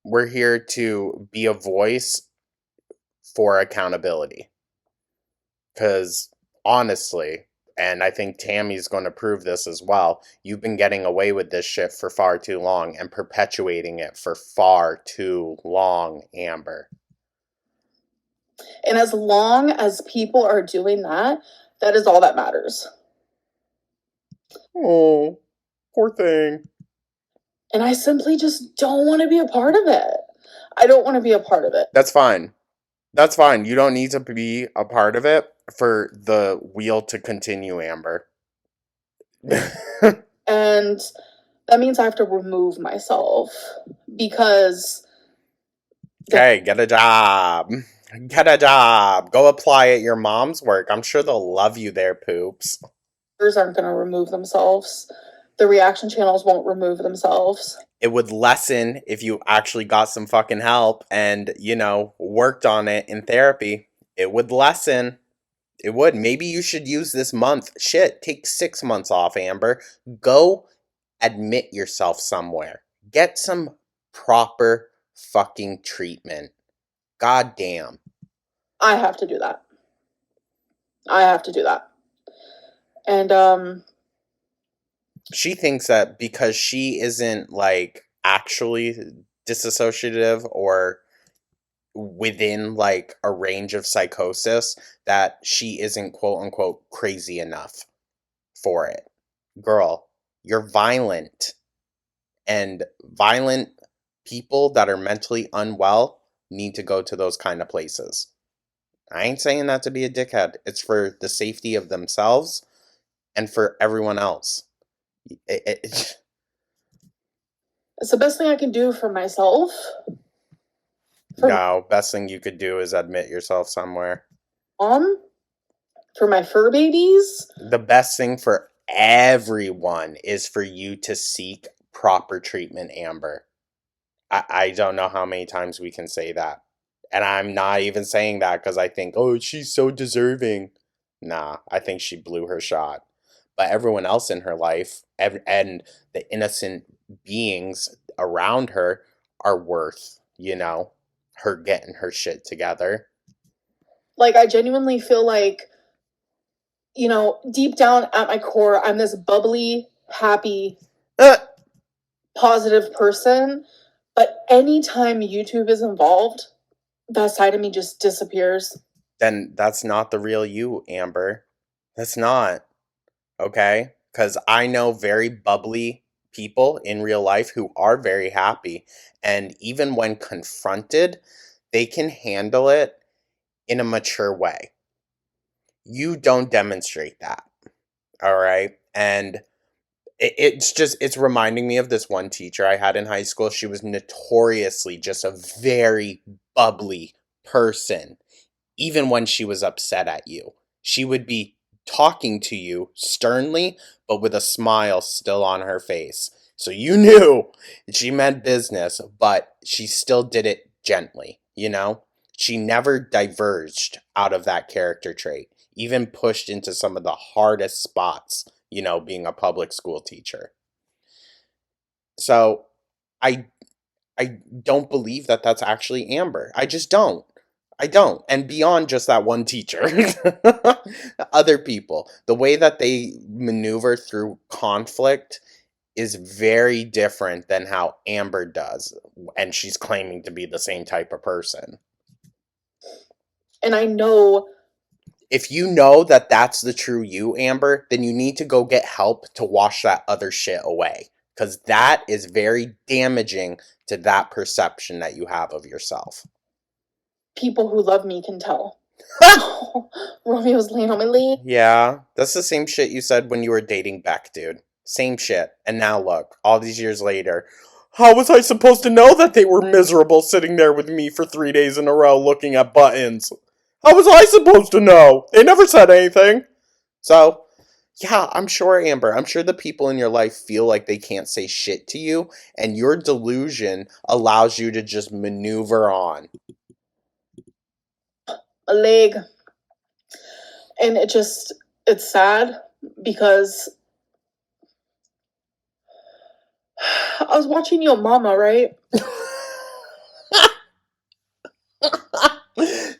We're here to be a voice for accountability. Because honestly, and I think Tammy's going to prove this as well, you've been getting away with this shit for far too long and perpetuating it for far too long, Amber. And as long as people are doing that, that is all that matters. Oh, poor thing. And I simply just don't want to be a part of it. I don't want to be a part of it. That's fine. That's fine. You don't need to be a part of it for the wheel to continue, Amber. And that means I have to remove myself because... Okay, get a job. Get a job. Go apply at your mom's work. I'm sure they'll love you there, poops. Aren't going to remove themselves. The reaction channels won't remove themselves. It would lessen if you actually got some fucking help and, worked on it in therapy. It would lessen. It would. Maybe you should use this month. Shit, take 6 months off, Amber. Go admit yourself somewhere. Get some proper fucking treatment. God damn. I have to do that. And, she thinks that because she isn't, actually disassociative or within, a range of psychosis, that she isn't quote-unquote crazy enough for it. Girl, you're violent. And violent people that are mentally unwell need to go to those kind of places. I ain't saying that to be a dickhead. It's for the safety of themselves and for everyone else. It's the best thing I can do for myself. No, best thing you could do is admit yourself somewhere. For my fur babies. The best thing for everyone is for you to seek proper treatment, Amber. I don't know how many times we can say that. And I'm not even saying that because I think, oh, she's so deserving. Nah, I think she blew her shot. But everyone else in her life and the innocent beings around her are worth, her getting her shit together. I genuinely feel like, deep down at my core, I'm this bubbly, happy, positive person. But anytime YouTube is involved, that side of me just disappears. Then that's not the real you, Amber. That's not. Okay? Because I know very bubbly people in real life who are very happy. And even when confronted, they can handle it in a mature way. You don't demonstrate that. All right? And it's reminding me of this one teacher I had in high school. She was notoriously just a very bubbly person, even when she was upset at you. She would be talking to you sternly, but with a smile still on her face. So you knew she meant business, but she still did it gently, She never diverged out of that character trait, even pushed into some of the hardest spots, being a public school teacher. So I don't believe that that's actually Amber. I just don't. I don't. And beyond just that one teacher, other people, the way that they maneuver through conflict is very different than how Amber does, and she's claiming to be the same type of person. And I know... If you know that that's the true you, Amber, then you need to go get help to wash that other shit away. Because that is very damaging to that perception that you have of yourself. People who love me can tell. Romeo's laying on my leg. Yeah, that's the same shit you said when you were dating Beck, dude. Same shit. And now look, all these years later, how was I supposed to know that they were miserable sitting there with me for 3 days in a row looking at buttons? How was I supposed to know? They never said anything. So, yeah, I'm sure, Amber. I'm sure the people in your life feel like they can't say shit to you, and your delusion allows you to just maneuver on. A leg. And it's sad because I was watching Your Mama, right?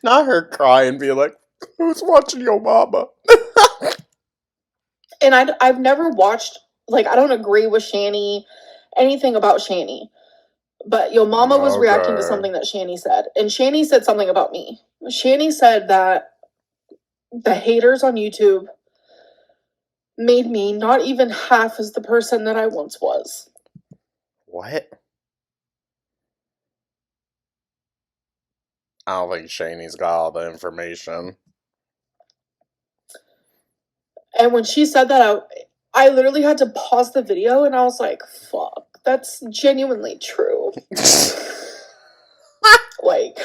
Not her cry and be like, who's watching Your Mama? And I've never watched, like, I don't agree with Shani, anything about Shani. But Your Mama was reacting to something that Shani said. And Shani said something about me. Shani said that the haters on YouTube made me not even half as the person that I once was. What? I don't think Shani's got all the information. And when she said that, I literally had to pause the video and I was like, fuck, that's genuinely true. Like...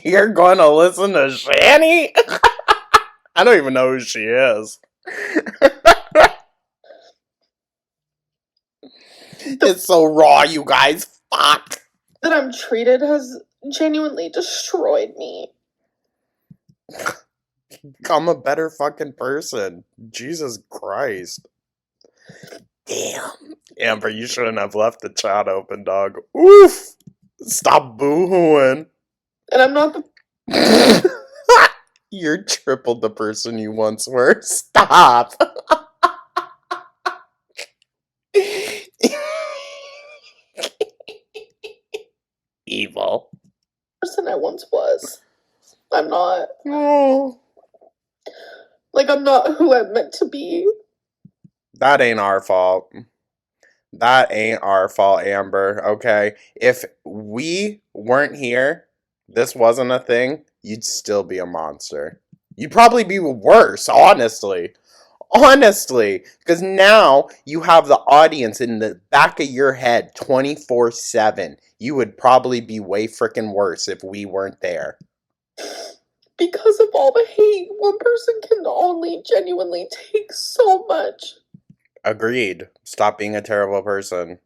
You're going to listen to Shani? I don't even know who she is. It's so raw, you guys. Fuck. That I'm treated has genuinely destroyed me. I'm a better fucking person. Jesus Christ. Damn. Amber, you shouldn't have left the chat open, dog. Oof. Stop boo-hooing. And I'm not the... You're triple the person you once were. Stop. Evil. Person I once was. I'm not. Oh. Like, I'm not who I'm meant to be. That ain't our fault. That ain't our fault, Amber, okay? If we weren't here, this wasn't a thing, you'd still be a monster. You'd probably be worse, honestly. Honestly. Because now you have the audience in the back of your head 24/7. You would probably be way freaking worse if we weren't there. Because of all the hate, one person can only genuinely take so much. Agreed. Stop being a terrible person.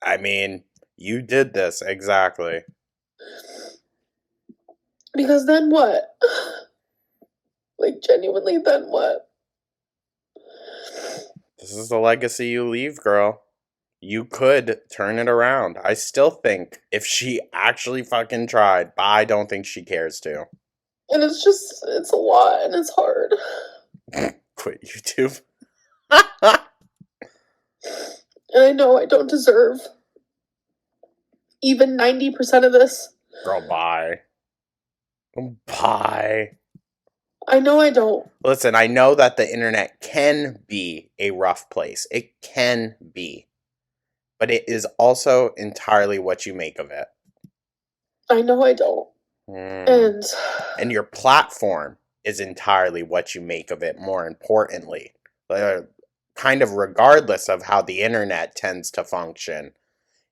I mean, you did this, exactly. Because then what? Like, genuinely, then what? This is the legacy you leave, girl. You could turn it around. I still think if she actually fucking tried, but I don't think she cares to. And it's a lot, and it's hard. Quit YouTube. And I know I don't deserve even 90% of this. Girl, bye. Bye. I know I don't. Listen, I know that the internet can be a rough place. It can be. But it is also entirely what you make of it. I know I don't. And your platform is entirely what you make of it, more importantly. Kind of regardless of how the internet tends to function,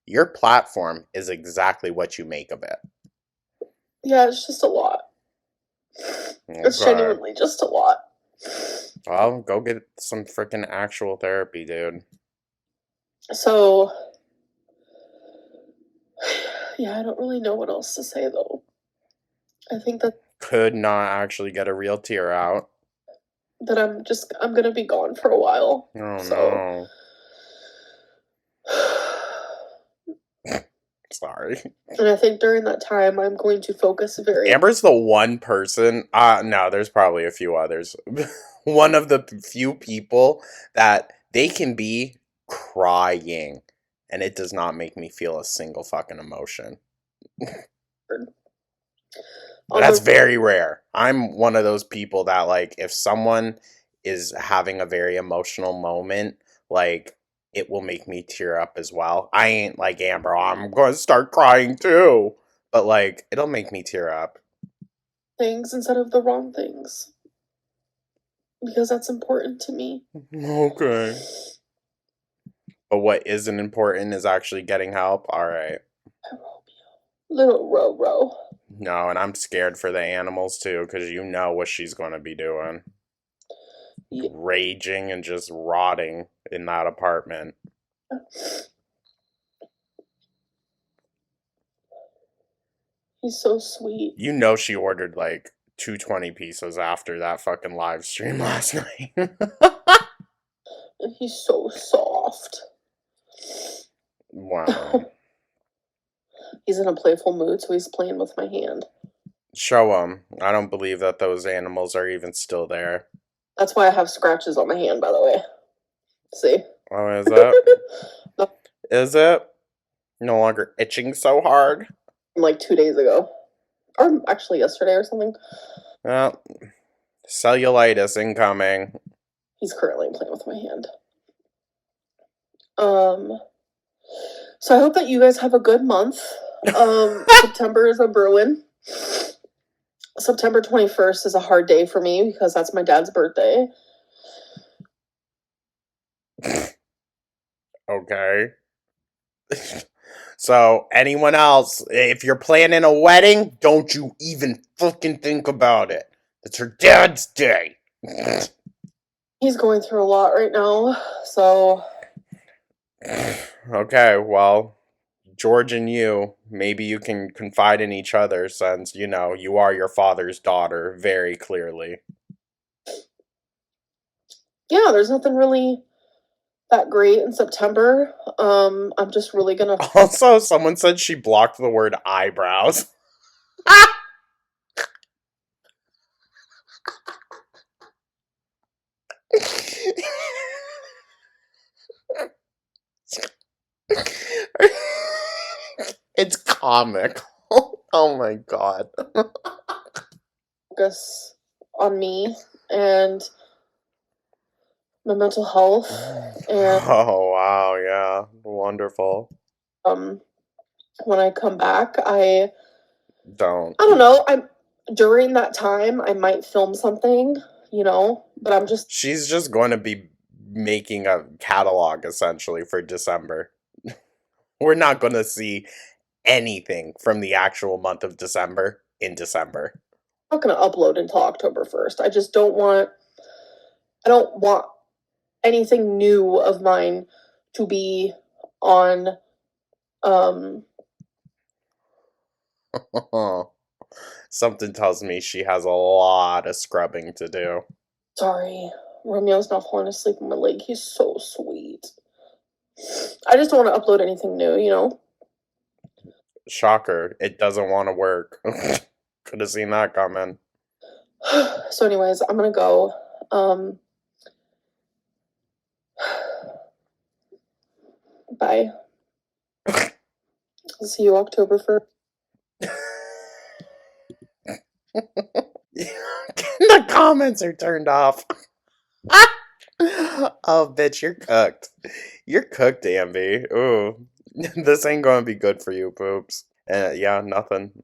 your platform is exactly what you make of it. Yeah, it's just a lot. Okay. It's genuinely just a lot. Well, go get some freaking actual therapy, dude. So, yeah, I don't really know what else to say, though. I think that... Could not actually get a real tear out. That I'm gonna be gone for a while. Oh, so. No. Sorry. And I think during that time, I'm going to focus very... Amber's the one person, no, there's probably a few others. One of the few people that they can be crying, and it does not make me feel a single fucking emotion. That's very rare. I'm one of those people that, like, if someone is having a very emotional moment, like, it will make me tear up as well. I ain't like Amber, I'm going to start crying too. But, like, it'll make me tear up. Things instead of the wrong things. Because that's important to me. Okay. But what isn't important is actually getting help? Alright. Little Ro-Ro. No, and I'm scared for the animals too, because you know what she's going to be doing. Yeah. Raging and just rotting in that apartment. He's so sweet. You know she ordered like 220 pieces after that fucking live stream last night. And he's so soft. Wow. He's in a playful mood, so he's playing with my hand. Show him. I don't believe that those animals are even still there. That's why I have scratches on my hand, by the way. See? Oh, is it? No. Is it? No longer itching so hard? Like 2 days ago. Or actually yesterday or something. Well, cellulitis incoming. He's currently playing with my hand. So I hope that you guys have a good month. September is a Bruin. September 21st is a hard day for me because that's my dad's birthday. Okay. So, anyone else, if you're planning a wedding, don't you even fucking think about it. It's her dad's day. He's going through a lot right now, so... Okay, well, George and you, maybe you can confide in each other since, you know, you are your father's daughter, very clearly. Yeah, there's nothing really that great in September. I'm just really gonna... Also, someone said she blocked the word eyebrows. It's comic. Oh my god. Focus on me and my mental health. And oh wow, yeah, wonderful. When I come back, I don't know. During that time, I might film something, you know, but she's just going to be making a catalog essentially for December. We're not going to see anything from the actual month of December in December. I'm not going to upload until October 1st. I just don't want anything new of mine to be on Something tells me she has a lot of scrubbing to do. Sorry, Romeo's not falling asleep on my leg. He's so sweet. I just don't want to upload anything new, you know? Shocker, it doesn't want to work. Could have seen that coming. So anyways, I'm gonna go. Bye. I'll see you October 1st. The comments are turned off. Oh, bitch, you're cooked. You're cooked, Amby. Ooh. This ain't gonna be good for you, poops. Yeah, nothing.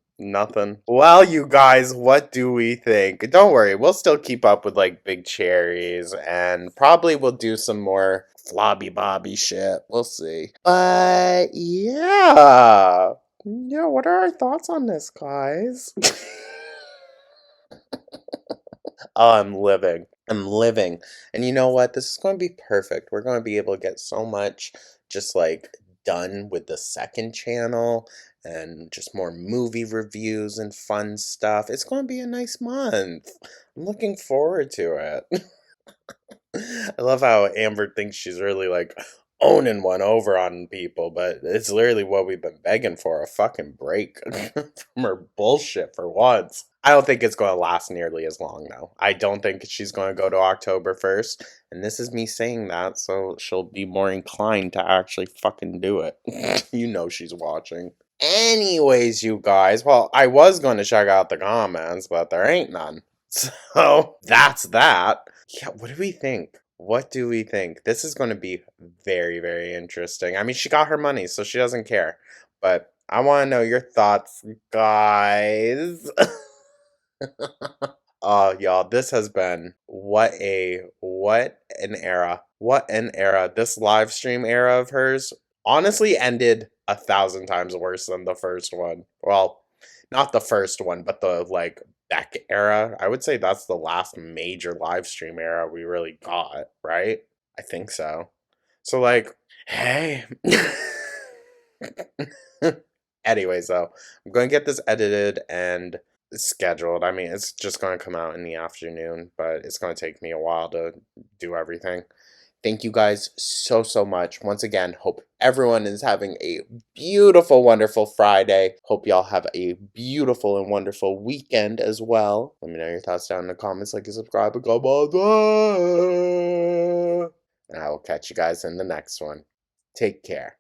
Well, you guys, what do we think? Don't worry, we'll still keep up with, like, big cherries, and probably we'll do some more flobby bobby shit. We'll see. But, yeah. Yeah, what are our thoughts on this, guys? Oh, I'm living. And you know what? This is going to be perfect. We're going to be able to get so much just like done with the second channel and just more movie reviews and fun stuff. It's going to be a nice month. I'm looking forward to it. I love how Amber thinks she's really like, owning one over on people, but it's literally what we've been begging for, a fucking break from her bullshit for once. I don't think it's going to last nearly as long, though. I don't think she's going to go to October 1st, and this is me saying that, so she'll be more inclined to actually fucking do it. You know she's watching. Anyways, you guys, well, I was going to check out the comments, but there ain't none. So, that's that. Yeah, what do we think? What do we think? This is going to be very, very interesting. I mean, she got her money, so she doesn't care. But I want to know your thoughts, guys. Oh, y'all, this has been what an era. What an era. This live stream era of hers honestly ended 1,000 times worse than the first one. Well, not the first one, but the like Beck era. I would say that's the last major live stream era we really got, right? I think so. So like, hey. Anyways, though, I'm going to get this edited and scheduled. I mean, it's just going to come out in the afternoon, but it's going to take me a while to do everything. Thank you guys so, so much. Once again, hope everyone is having a beautiful, wonderful Friday. Hope y'all have a beautiful and wonderful weekend as well. Let me know your thoughts down in the comments, like and subscribe, and comment. And I will catch you guys in the next one. Take care.